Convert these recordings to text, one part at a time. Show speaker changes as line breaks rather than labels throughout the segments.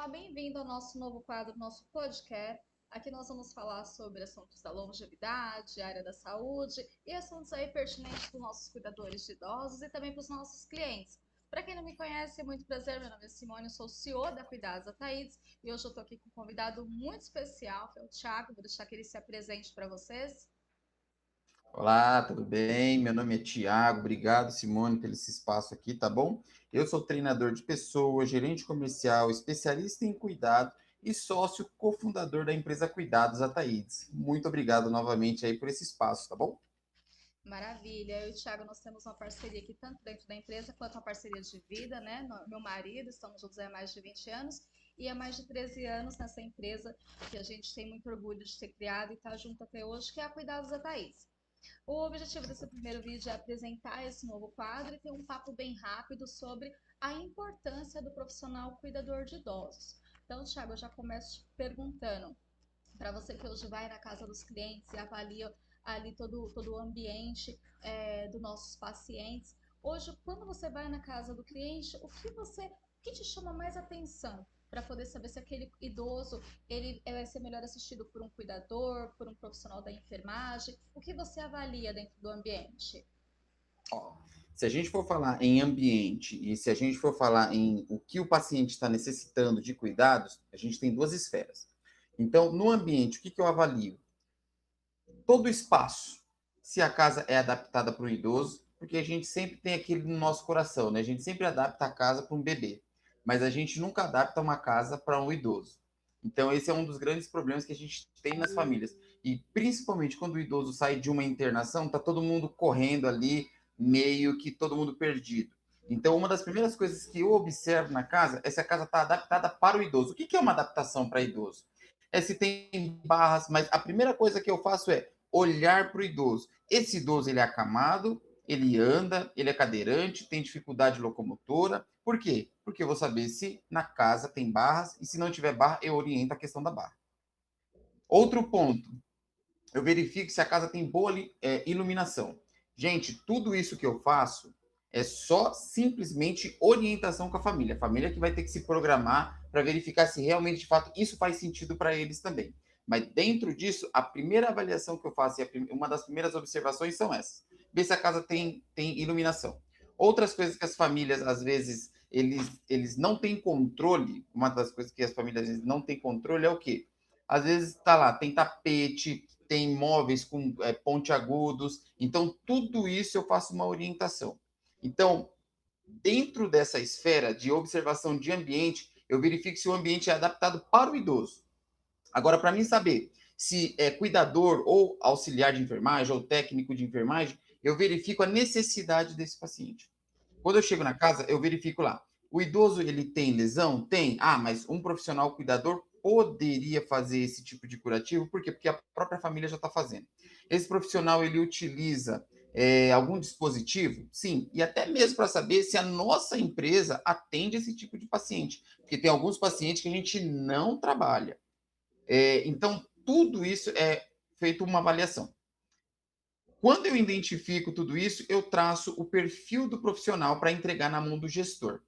bem-vindo ao nosso novo quadro, nosso podcast. Aqui nós vamos falar sobre assuntos da longevidade, área da saúde e assuntos aí pertinentes para os nossos cuidadores de idosos e também para os nossos clientes. Para quem não me conhece, é muito prazer, meu nome é Simone, eu sou CEO da Cuidados Ataídes e hoje eu estou aqui com um convidado muito especial, que é o Thiago, vou deixar que ele se apresente para vocês.
Olá, tudo bem? Meu nome é Tiago. Obrigado, Simone, pelo esse espaço aqui, tá bom? Eu sou treinador de pessoas, gerente comercial, especialista em cuidado e sócio cofundador da empresa Cuidados Ataídes. Muito obrigado novamente aí por esse espaço, tá bom?
Maravilha, eu e o Thiago, nós temos uma parceria aqui, tanto dentro da empresa quanto uma parceria de vida, né? Meu marido, estamos juntos há mais de 20 anos e há mais de 13 anos nessa empresa que a gente tem muito orgulho de ter criado e estar junto até hoje, que é a Cuidados da Thaís. O objetivo desse primeiro vídeo é apresentar esse novo quadro e ter um papo bem rápido sobre a importância do profissional cuidador de idosos. Então, Thiago, eu já começo te perguntando, para você que hoje vai na casa dos clientes e avalia ali todo o ambiente dos nossos pacientes. Hoje, quando você vai na casa do cliente, o que te chama mais atenção para poder saber se aquele idoso ele vai ser melhor assistido por um cuidador, por um profissional da enfermagem? O que você avalia dentro do ambiente?
Ó, se a gente for falar em ambiente e se a gente for falar em o que o paciente está necessitando de cuidados, a gente tem duas esferas. Então, no ambiente, o que eu avalio? Todo o espaço, se a casa é adaptada para um idoso, porque a gente sempre tem aquele no nosso coração, né? A gente sempre adapta a casa para um bebê, mas a gente nunca adapta uma casa para um idoso. Então, esse é um dos grandes problemas que a gente tem nas famílias. E principalmente quando o idoso sai de uma internação, tá todo mundo correndo ali, meio que todo mundo perdido. Então, uma das primeiras coisas que eu observo na casa é se a casa está adaptada para o idoso. O que é uma adaptação para idoso? É se tem barras, mas a primeira coisa que eu faço é olhar para o idoso. Esse idoso ele é acamado, ele anda, ele é cadeirante, tem dificuldade locomotora. Por quê? Porque eu vou saber se na casa tem barras e se não tiver barra, eu oriento a questão da barra. Outro ponto, eu verifico se a casa tem boa iluminação. Gente, tudo isso que eu faço é só simplesmente orientação com a família. A família que vai ter que se programar para verificar se realmente, de fato, isso faz sentido para eles também. Mas dentro disso, a primeira avaliação que eu faço e uma das primeiras observações são essas. Ver se a casa tem iluminação. Outras coisas que as famílias, às vezes, eles não têm controle, uma das coisas que as famílias às vezes, não têm controle é o quê? Às vezes está lá, tem tapete, tem móveis com pontiagudos. Então, tudo isso eu faço uma orientação. Então, dentro dessa esfera de observação de ambiente, eu verifico se o ambiente é adaptado para o idoso. Agora, para mim saber se é cuidador ou auxiliar de enfermagem ou técnico de enfermagem, eu verifico a necessidade desse paciente. Quando eu chego na casa, eu verifico lá. O idoso, ele tem lesão? Tem. Ah, mas um profissional cuidador poderia fazer esse tipo de curativo. Por quê? Porque a própria família já está fazendo. Esse profissional, ele utiliza algum dispositivo? Sim. E até mesmo para saber se a nossa empresa atende esse tipo de paciente. Porque tem alguns pacientes que a gente não trabalha. Então, tudo isso é feito uma avaliação. Quando eu identifico tudo isso, eu traço o perfil do profissional para entregar na mão do gestor.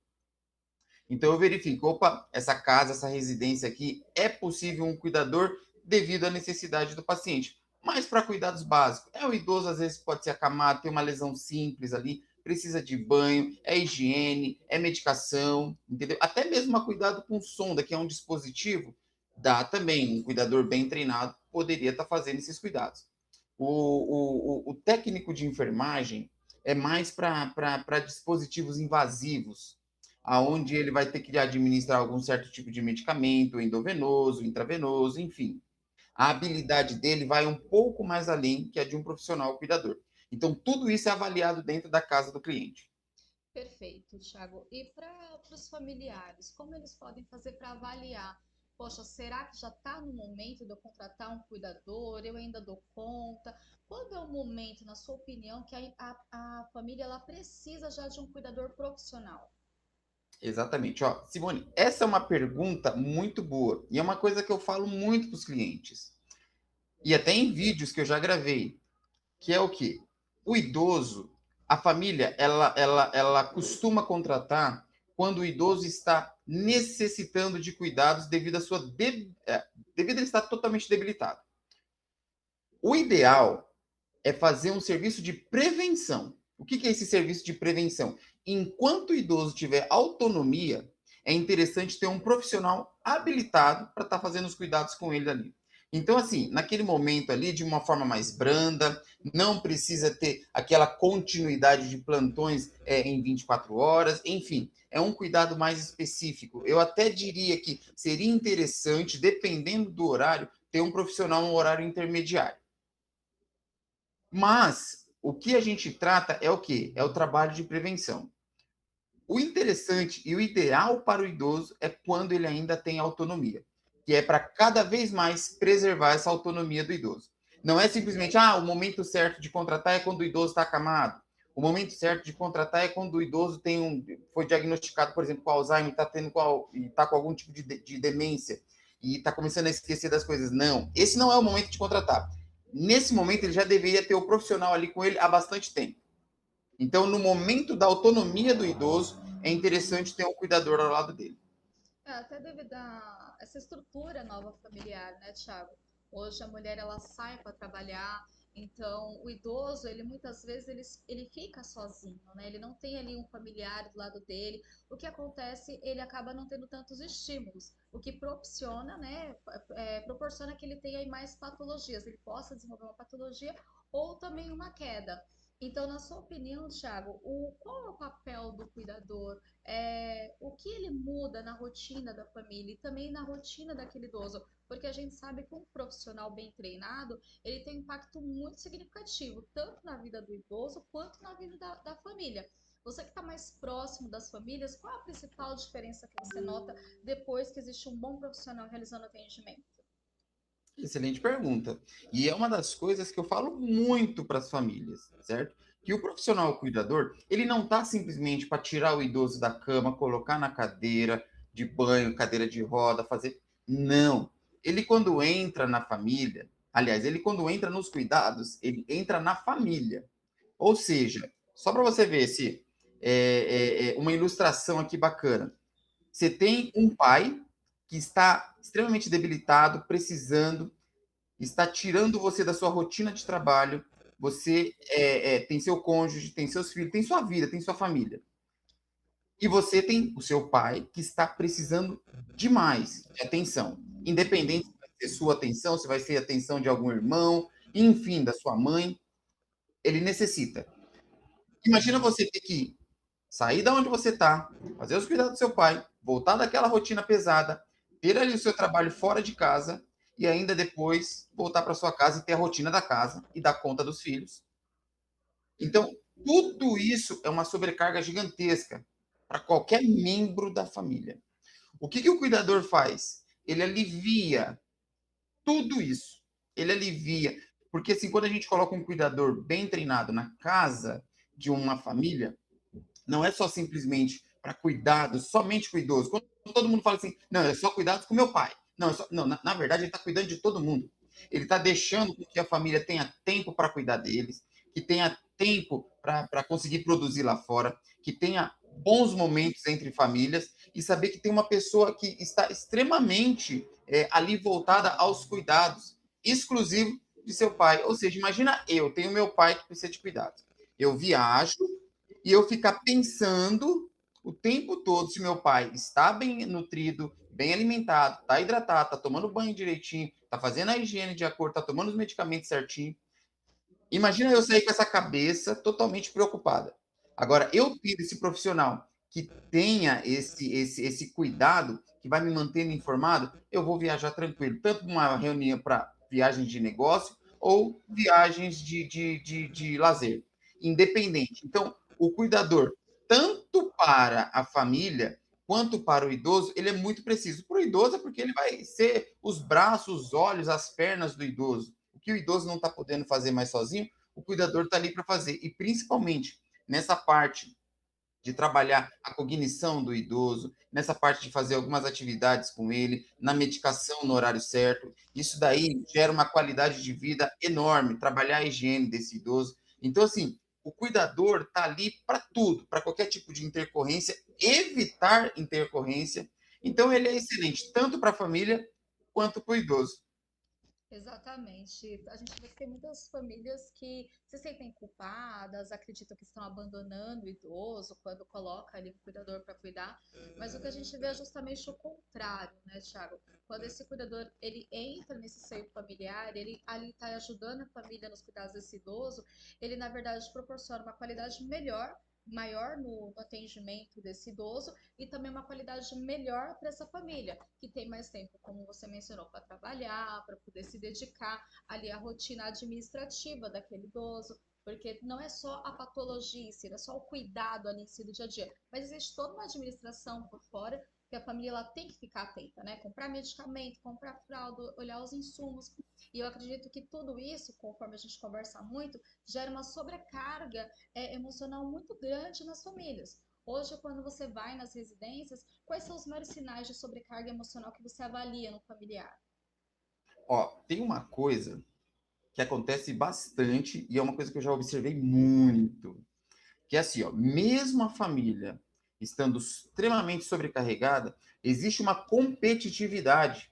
Então eu verifico, opa, essa casa, essa residência aqui, é possível um cuidador devido à necessidade do paciente. Mas para cuidados básicos, o idoso às vezes pode ser acamado, tem uma lesão simples ali, precisa de banho, é higiene, é medicação, entendeu? Até mesmo a cuidado com sonda, que é um dispositivo, dá também, um cuidador bem treinado poderia estar fazendo esses cuidados. O técnico de enfermagem é mais para dispositivos invasivos, aonde ele vai ter que administrar algum certo tipo de medicamento, endovenoso, intravenoso, enfim. A habilidade dele vai um pouco mais além que a de um profissional cuidador. Então, tudo isso é avaliado dentro da casa do cliente.
Perfeito, Thiago. E para os familiares, como eles podem fazer para avaliar? Poxa, será que já está no momento de eu contratar um cuidador? Eu ainda dou conta? Quando é o momento, na sua opinião, que a família ela precisa já de um cuidador profissional?
Exatamente. Ó, Simone, essa é uma pergunta muito boa e é uma coisa que eu falo muito para os clientes. E até em vídeos que eu já gravei, que é o quê? O idoso, a família, ela costuma contratar quando o idoso está necessitando de cuidados devido devido a ele estar totalmente debilitado. O ideal é fazer um serviço de prevenção. O que é esse serviço de prevenção? Enquanto o idoso tiver autonomia, é interessante ter um profissional habilitado para estar fazendo os cuidados com ele ali. Então, assim, naquele momento ali, de uma forma mais branda, não precisa ter aquela continuidade de plantões em 24 horas, enfim, é um cuidado mais específico. Eu até diria que seria interessante, dependendo do horário, ter um profissional no horário intermediário. Mas o que a gente trata é o quê? É o trabalho de prevenção. O interessante e o ideal para o idoso é quando ele ainda tem autonomia, que é para cada vez mais preservar essa autonomia do idoso. Não é simplesmente, o momento certo de contratar é quando o idoso está acamado. O momento certo de contratar é quando o idoso foi diagnosticado, por exemplo, com Alzheimer, está com algum tipo de demência e está começando a esquecer das coisas. Não, esse não é o momento de contratar. Nesse momento, ele já deveria ter o profissional ali com ele há bastante tempo. Então, no momento da autonomia do idoso, é interessante ter um cuidador ao lado dele.
Até devido a essa estrutura nova familiar, né, Thiago? Hoje a mulher ela sai para trabalhar, então o idoso ele muitas vezes ele fica sozinho, né? Ele não tem ali um familiar do lado dele. O que acontece? Ele acaba não tendo tantos estímulos, o que proporciona, né? Proporciona que ele tenha aí mais patologias, ele possa desenvolver uma patologia ou também uma queda. Então, na sua opinião, Thiago, qual é o papel do cuidador? O que ele muda na rotina da família e também na rotina daquele idoso, porque a gente sabe que um profissional bem treinado, ele tem um impacto muito significativo, tanto na vida do idoso quanto na vida da família. Você que está mais próximo das famílias, qual a principal diferença que você nota depois que existe um bom profissional realizando atendimento?
Excelente pergunta. E é uma das coisas que eu falo muito para as famílias, certo? Que o profissional cuidador, ele não está simplesmente para tirar o idoso da cama, colocar na cadeira de banho, cadeira de roda, fazer. Não. Ele, quando entra na família, aliás, ele, quando entra nos cuidados, ele entra na família. Ou seja, só para você ver se uma ilustração aqui bacana. Você tem um pai que está extremamente debilitado, precisando, está tirando você da sua rotina de trabalho. Você tem seu cônjuge, tem seus filhos, tem sua vida, tem sua família. E você tem o seu pai que está precisando demais de atenção. Independente se vai ser sua atenção, se vai ser a atenção de algum irmão, enfim, da sua mãe, ele necessita. Imagina você ter que sair da onde você está, fazer os cuidados do seu pai, voltar daquela rotina pesada, ter ali o seu trabalho fora de casa e ainda depois voltar para sua casa e ter a rotina da casa e dar conta dos filhos. Então, tudo isso é uma sobrecarga gigantesca para qualquer membro da família. O que o cuidador faz? Ele alivia tudo isso. Ele alivia. Porque, assim, quando a gente coloca um cuidador bem treinado na casa de uma família, não é só simplesmente para cuidados, somente com o idoso. Quando todo mundo fala assim, não, é só cuidados com meu pai. Não, na verdade, ele está cuidando de todo mundo. Ele está deixando que a família tenha tempo para cuidar deles, que tenha tempo para conseguir produzir lá fora, que tenha bons momentos entre famílias e saber que tem uma pessoa que está extremamente ali voltada aos cuidados exclusivos de seu pai. Ou seja, imagina eu tenho meu pai que precisa de cuidados. Eu viajo, e eu ficar pensando o tempo todo se meu pai está bem nutrido, bem alimentado, está hidratado, está tomando banho direitinho, está fazendo a higiene de acordo, está tomando os medicamentos certinho. Imagina eu sair com essa cabeça totalmente preocupada. Agora, eu tendo esse profissional que tenha esse cuidado, que vai me mantendo informado, eu vou viajar tranquilo, tanto uma reunião para viagens de negócio ou viagens de lazer, independente. Então, o cuidador, tanto para a família quanto para o idoso, ele é muito preciso. Para o idoso é porque ele vai ser os braços, os olhos, as pernas do idoso. O que o idoso não está podendo fazer mais sozinho, o cuidador está ali para fazer. E principalmente nessa parte de trabalhar a cognição do idoso, nessa parte de fazer algumas atividades com ele, na medicação no horário certo. Isso daí gera uma qualidade de vida enorme, trabalhar a higiene desse idoso. Então, assim, o cuidador está ali para tudo, para qualquer tipo de intercorrência, evitar intercorrência Então, ele é excelente tanto para a família quanto para o idoso.
Exatamente. A gente vê que tem muitas famílias que se sentem culpadas, acreditam que estão abandonando o idoso quando coloca ali um cuidador para cuidar, mas o que a gente vê é justamente o contrário, né, Thiago? Quando esse cuidador ele entra nesse seio familiar, ele ali está ajudando a família nos cuidados desse idoso, ele na verdade proporciona uma qualidade melhor, maior no atendimento desse idoso e também uma qualidade melhor para essa família, que tem mais tempo, como você mencionou, para trabalhar, para poder se dedicar ali à rotina administrativa daquele idoso, porque não é só a patologia em si, não é só o cuidado ali em si do dia a dia, mas existe toda uma administração por fora que a família ela tem que ficar atenta, né? Comprar medicamento, comprar fralda, olhar os insumos. E eu acredito que tudo isso, conforme a gente conversa muito, gera uma sobrecarga emocional muito grande nas famílias. Hoje, quando você vai nas residências, quais são os maiores sinais de sobrecarga emocional que você avalia no familiar?
Ó, tem uma coisa que acontece bastante e é uma coisa que eu já observei muito, que é assim, ó, mesmo a família estando extremamente sobrecarregada, existe uma competitividade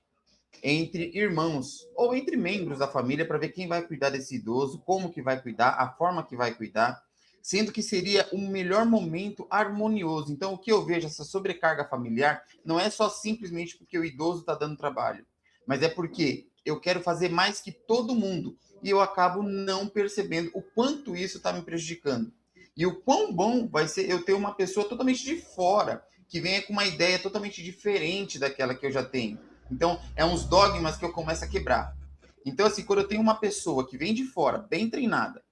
entre irmãos ou entre membros da família para ver quem vai cuidar desse idoso, como que vai cuidar, a forma que vai cuidar, sendo que seria um melhor momento harmonioso. Então, o que eu vejo, essa sobrecarga familiar, não é só simplesmente porque o idoso está dando trabalho, mas é porque eu quero fazer mais que todo mundo e eu acabo não percebendo o quanto isso está me prejudicando. E o quão bom vai ser eu ter uma pessoa totalmente de fora, que venha com uma ideia totalmente diferente daquela que eu já tenho. Então, é uns dogmas que eu começo a quebrar. Então, assim, quando eu tenho uma pessoa que vem de fora, bem treinada,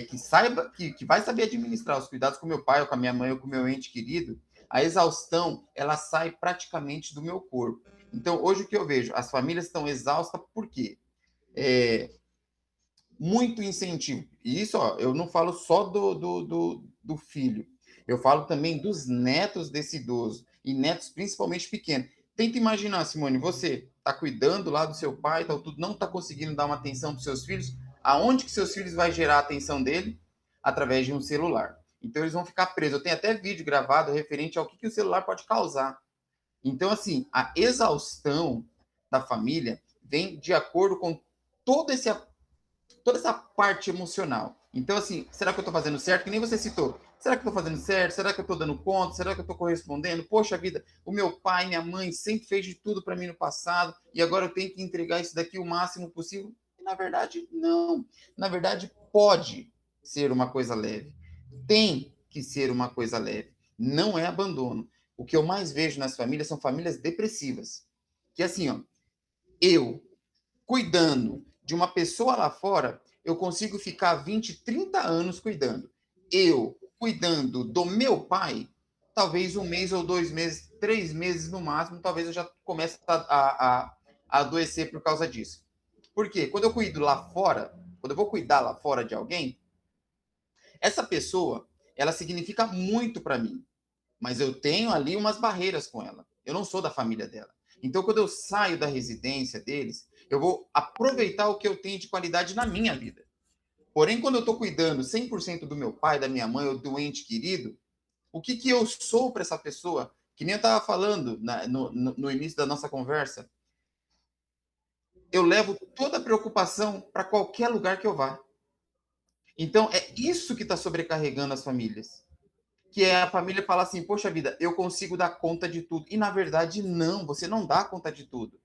que saiba, que vai saber administrar os cuidados com meu pai, ou com a minha mãe, ou com o meu ente querido, a exaustão, ela sai praticamente do meu corpo. Então, hoje o que eu vejo? As famílias estão exaustas por quê? É, muito incentivo. E isso, ó, eu não falo só do filho. Eu falo também dos netos desse idoso. E netos principalmente pequenos. Tenta imaginar, Simone, você está cuidando lá do seu pai, tá, tudo, não está conseguindo dar uma atenção para os seus filhos. Aonde que seus filhos vai gerar a atenção dele? Através de um celular. Então eles vão ficar presos. Eu tenho até vídeo gravado referente ao que o celular pode causar. Então, assim, a exaustão da família vem de acordo com todo esse toda essa parte emocional. Então, assim, será que eu estou fazendo certo? Que nem você citou. Será que eu estou fazendo certo? Será que eu estou dando conta? Será que eu estou correspondendo? Poxa vida, o meu pai, minha mãe sempre fez de tudo para mim no passado e agora eu tenho que entregar isso daqui o máximo possível? E, na verdade, não. Na verdade, pode ser uma coisa leve. Tem que ser uma coisa leve. Não é abandono. O que eu mais vejo nas famílias são famílias depressivas. Que assim, ó, eu cuidando de uma pessoa lá fora, eu consigo ficar 20, 30 anos cuidando. Eu cuidando do meu pai, talvez um mês ou 2 meses, 3 meses no máximo, talvez eu já comece a adoecer por causa disso. Por quê? Quando eu cuido lá fora, quando eu vou cuidar lá fora de alguém, essa pessoa, ela significa muito para mim, mas eu tenho ali umas barreiras com ela. Eu não sou da família dela. Então, quando eu saio da residência deles, eu vou aproveitar o que eu tenho de qualidade na minha vida. Porém, quando eu estou cuidando 100% do meu pai, da minha mãe ou do ente querido, o que, que eu sou para essa pessoa? Que nem eu estava falando no início da nossa conversa. Eu levo toda a preocupação para qualquer lugar que eu vá. Então, é isso que está sobrecarregando as famílias. Que é a família falar assim, poxa vida, eu consigo dar conta de tudo. E na verdade, não, você não dá conta de tudo.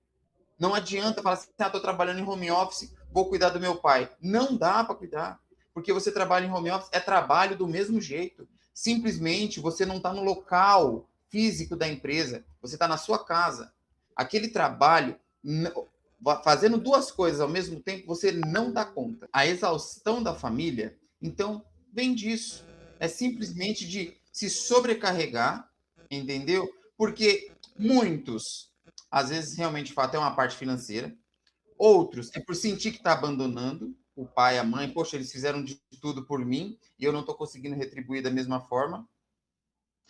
Não adianta falar assim, estou trabalhando em home office, vou cuidar do meu pai. Não dá para cuidar. Porque você trabalha em home office, é trabalho do mesmo jeito. Simplesmente você não está no local físico da empresa, você está na sua casa. Aquele trabalho, fazendo duas coisas ao mesmo tempo, você não dá conta. A exaustão da família, então, vem disso. É simplesmente de se sobrecarregar, entendeu? Porque muitos, às vezes, realmente, de fato, é uma parte financeira. Outros é por sentir que está abandonando o pai, a mãe. Poxa, eles fizeram de tudo por mim e eu não estou conseguindo retribuir da mesma forma.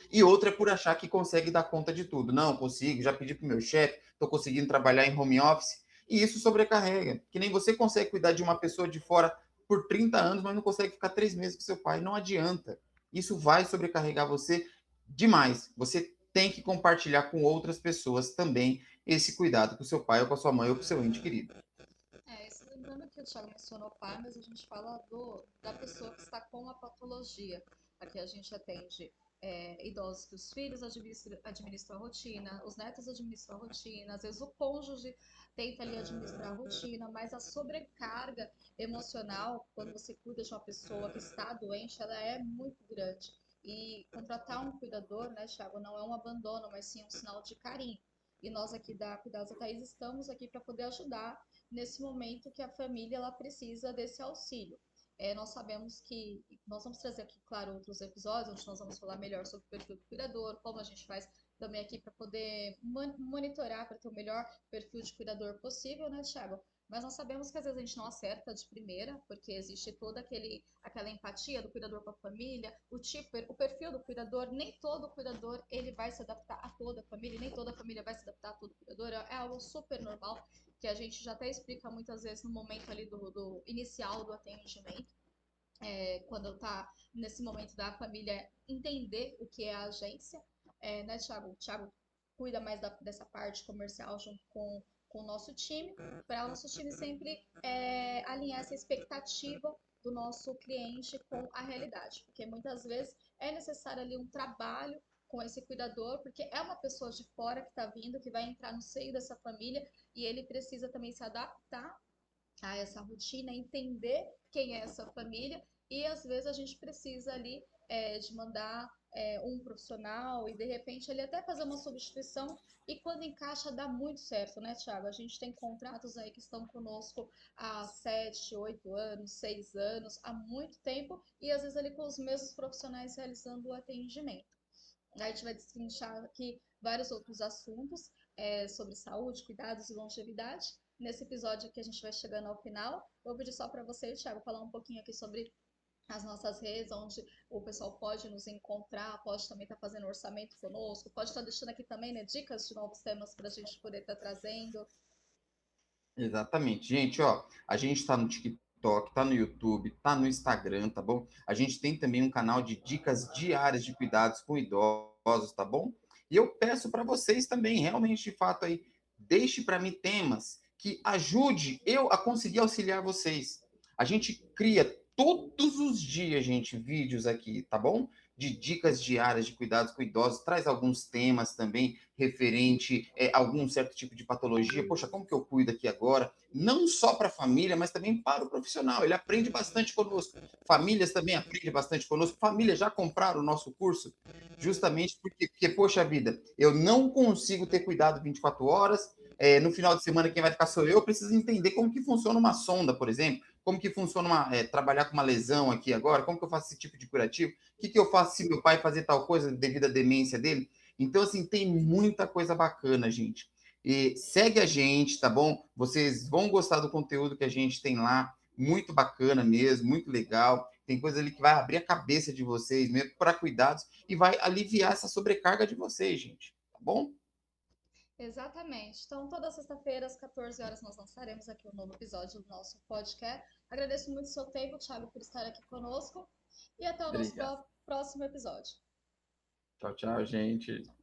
E outra é por achar que consegue dar conta de tudo. Não, consigo, já pedi para o meu chefe, estou conseguindo trabalhar em home office. E isso sobrecarrega. Que nem você consegue cuidar de uma pessoa de fora por 30 anos, mas não consegue ficar 3 meses com seu pai. Não adianta. Isso vai sobrecarregar você demais. Você tem que compartilhar com outras pessoas também esse cuidado com o seu pai ou com a sua mãe ou com o seu ente querido.
Isso, lembrando que o Thiago mencionou pai, mas a gente fala da pessoa que está com a patologia. Aqui a gente atende idosos que os filhos administram a rotina, os netos administram a rotina, às vezes o cônjuge tenta ali administrar a rotina, mas a sobrecarga emocional, quando você cuida de uma pessoa que está doente, ela é muito grande. E contratar um cuidador, né, Thiago, não é um abandono, mas sim um sinal de carinho. E nós aqui da Cuidados da Thaís estamos aqui para poder ajudar nesse momento que a família ela precisa desse auxílio. Nós sabemos que nós vamos trazer aqui, claro, outros episódios onde nós vamos falar melhor sobre o perfil do cuidador, como a gente faz também aqui para poder monitorar, para ter o melhor perfil de cuidador possível, né, Thiago? Mas nós sabemos que às vezes a gente não acerta de primeira, porque existe toda aquela empatia do cuidador com a família, o perfil do cuidador, nem todo cuidador ele vai se adaptar a toda a família, nem toda a família vai se adaptar a todo cuidador, é algo super normal, que a gente já até explica muitas vezes no momento ali do inicial do atendimento, quando está nesse momento da família entender o que é a agência, né, Thiago? O Thiago cuida mais dessa parte comercial junto com o nosso time, para o nosso time sempre alinhar essa expectativa do nosso cliente com a realidade, porque muitas vezes é necessário ali um trabalho com esse cuidador, porque é uma pessoa de fora que está vindo, que vai entrar no seio dessa família e ele precisa também se adaptar a essa rotina, entender quem é essa família e às vezes a gente precisa ali de mandar um profissional e de repente ele até fazer uma substituição e quando encaixa dá muito certo, né, Thiago? A gente tem contratos aí que estão conosco há 7, 8 anos, 6 anos, há muito tempo e às vezes ali com os mesmos profissionais realizando o atendimento. A gente vai destrinchar aqui vários outros assuntos sobre saúde, cuidados e longevidade. Nesse episódio aqui a gente vai chegando ao final. Vou pedir só para você, Thiago, falar um pouquinho aqui sobre as nossas redes, onde o pessoal pode nos encontrar, pode também estar fazendo orçamento conosco, pode estar deixando aqui também, né, dicas de novos temas para a gente poder estar trazendo.
Exatamente. Gente, ó, a gente está no TikTok, tá no YouTube, tá no Instagram, tá bom? A gente tem também um canal de dicas diárias de cuidados com idosos, tá bom? E eu peço para vocês também, realmente, de fato aí, deixe para mim temas que ajude eu a conseguir auxiliar vocês. A gente cria todos os dias, gente, vídeos aqui, tá bom? De dicas diárias de cuidados com idosos, traz alguns temas também referente a algum certo tipo de patologia. Poxa, como que eu cuido aqui agora? Não só para a família, mas também para o profissional. Ele aprende bastante conosco. Famílias também aprendem bastante conosco. Famílias já compraram o nosso curso justamente porque, poxa vida, eu não consigo ter cuidado 24 horas. No final de semana, quem vai ficar sou eu. Preciso entender como que funciona uma sonda, por exemplo. Como que funciona trabalhar com uma lesão aqui agora? Como que eu faço esse tipo de curativo? O que eu faço se meu pai fazer tal coisa devido à demência dele? Então, assim, tem muita coisa bacana, gente. E segue a gente, tá bom? Vocês vão gostar do conteúdo que a gente tem lá. Muito bacana mesmo, muito legal. Tem coisa ali que vai abrir a cabeça de vocês mesmo para cuidados e vai aliviar essa sobrecarga de vocês, gente. Tá bom?
Exatamente. Então, toda sexta-feira, às 14 horas, nós lançaremos aqui um novo episódio do nosso podcast. Agradeço muito o seu tempo, Thiago, por estar aqui conosco. E até o nosso
Obrigado.
próximo episódio.
Tchau, tchau, gente.